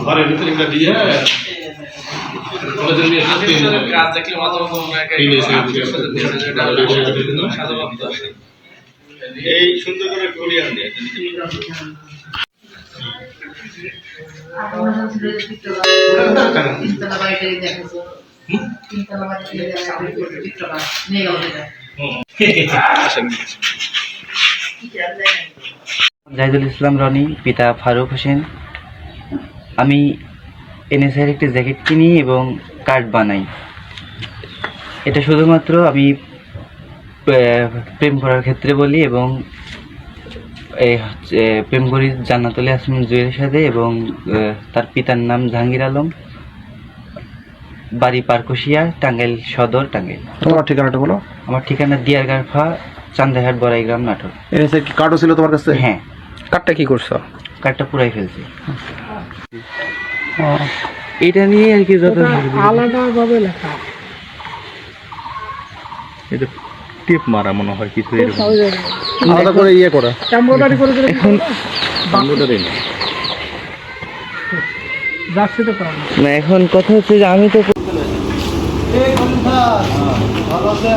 ঘরের ভিতরে একটা দিয়ে কলেজের নিয়ে কাজ দেখলে মাঝে মাঝে এই সুন্দর করে কোরিয়ান দিয়ে জাহিদুল ইসলাম রনি, পিতা ফারুক হোসেন। আমি এনএসআইয়ের একটি জ্যাকেট কিনি এবং কার্ড বানাই। এটা শুধুমাত্র আমি প্রেম করার ক্ষেত্রে বলি এবং প্রেম করি জান্নাতুল ইয়াসমিন জুয়ের সাথে এবং তার পিতার নাম জাহাঙ্গীর আলম, বাড়ি পারকুশিয়া, টাঙ্গাইল সদর, টাঙ্গাইল। তোমার ঠিকানাটা বলো। আমার ঠিকানা দিয়ারগারফা, চান্দাহাট, বড়াইগ্রাম, নাটোর। এনএসআই কি কার্ডও ছিল তোমার কাছে? হ্যাঁ। কার্ডটা কি করছো? কার্ডটা পুরাই ফেলছি। এটা নিয়ে আর কি যত আলাদাভাবে লেখা, এটা টিপ মারা মনে হয় কিছু এরকম সহজ হবে। আলাদা করে ইয়ে করা, এমব্রয়ডারি করে দিলে এখন এমব্রয়ডারি না। জার্সিতে করা না, এখন কথা হচ্ছে যে আমি তো ভালো আছে।